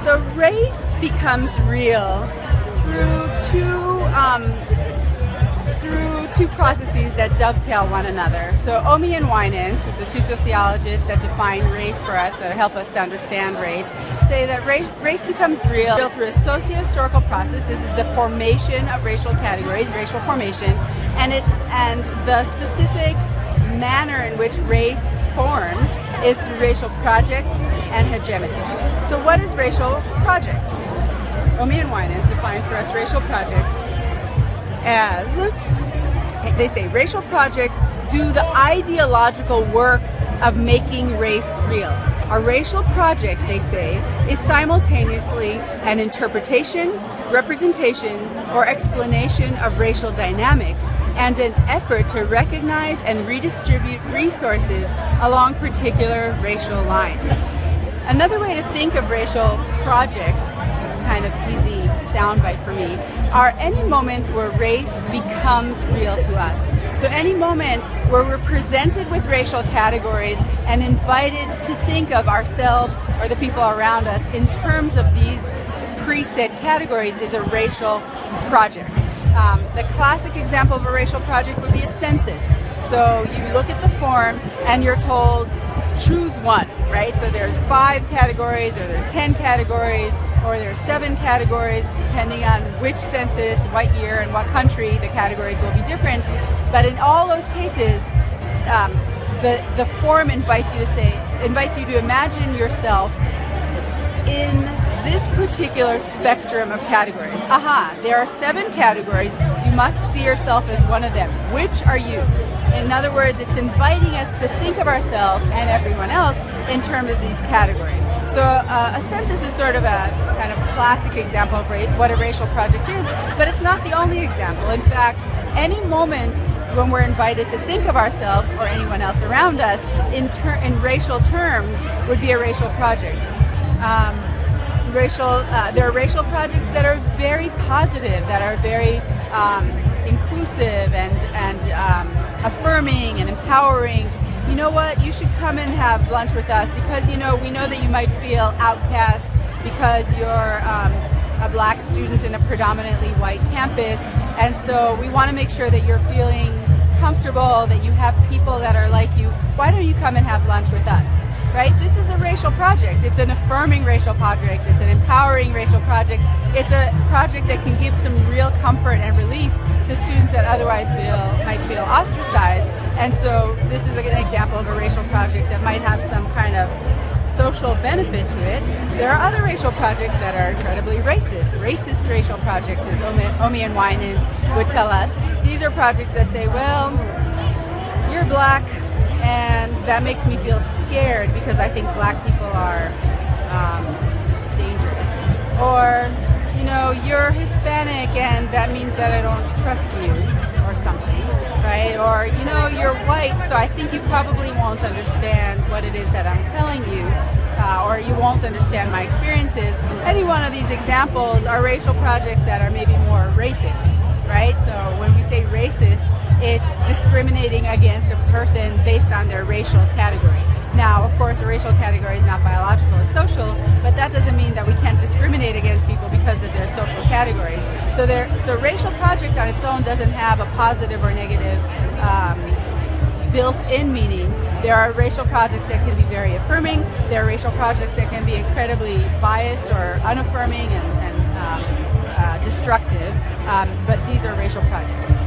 So race becomes real through two processes that dovetail one another. So Omi and Winant, the two sociologists that define race for us, that help us to understand race, say that race becomes real through a socio-historical process. This is the formation of racial categories, racial formation, and the specific manner in which race forms is through racial projects and hegemony. So what is racial projects? Omi and Winant define for us racial projects as, they say, racial projects do the ideological work of making race real. A racial project, they say, is simultaneously an interpretation, representation, or explanation of racial dynamics and an effort to recognize and redistribute resources along particular racial lines. Another way to think of racial projects, kind of easy soundbite for me, are any moment where race becomes real to us. So any moment where we're presented with racial categories and invited to think of ourselves or the people around us in terms of these preset categories is a racial project. The classic example of a racial project would be a census. So you look at the form and you're told, choose one, right? So there's 5 categories, or there's 10 categories, or there's 7 categories, depending on which census, what year, and what country. The categories will be different. But in all those cases, the form invites you to imagine yourself in this particular spectrum of categories. There are 7 categories. You must see yourself as one of them. Which are you? In other words, it's inviting us to think of ourselves and everyone else in terms of these categories. So a census is sort of a kind of classic example of what a racial project is, but it's not the only example. In fact, any moment when we're invited to think of ourselves or anyone else around us in racial terms would be a racial project. There are racial projects that are very positive, that are very inclusive and affirming and empowering. You know what, you should come and have lunch with us because, we know that you might feel outcast because you're a black student in a predominantly white campus, and so we want to make sure that you're feeling comfortable, that you have people that are like you. Why don't you come and have lunch with us? Right? This is a racial project. It's an affirming racial project. It's an empowering racial project. It's a project that can give some real comfort and relief to students that otherwise might feel ostracized. And so this is an example of a racial project that might have some kind of social benefit to it. There are other racial projects that are incredibly racist. Racist racial projects, as Omi and Winant would tell us. These are projects that say, well, you're black, and that makes me feel scared because I think black people are dangerous. Or, you're Hispanic and that means that I don't trust you or something, right? Or, you're white, so I think you probably won't understand what it is that I'm telling you, or you won't understand my experiences. Any one of these examples are racial projects that are maybe more racist, right? So when we say racist, it's discriminating against a person based on their racial category. Now, of course, a racial category is not biological, it's social, but that doesn't mean that we can't discriminate against people because of their social categories. So racial project on its own doesn't have a positive or negative built-in meaning. There are racial projects that can be very affirming. There are racial projects that can be incredibly biased or unaffirming and destructive, but these are racial projects.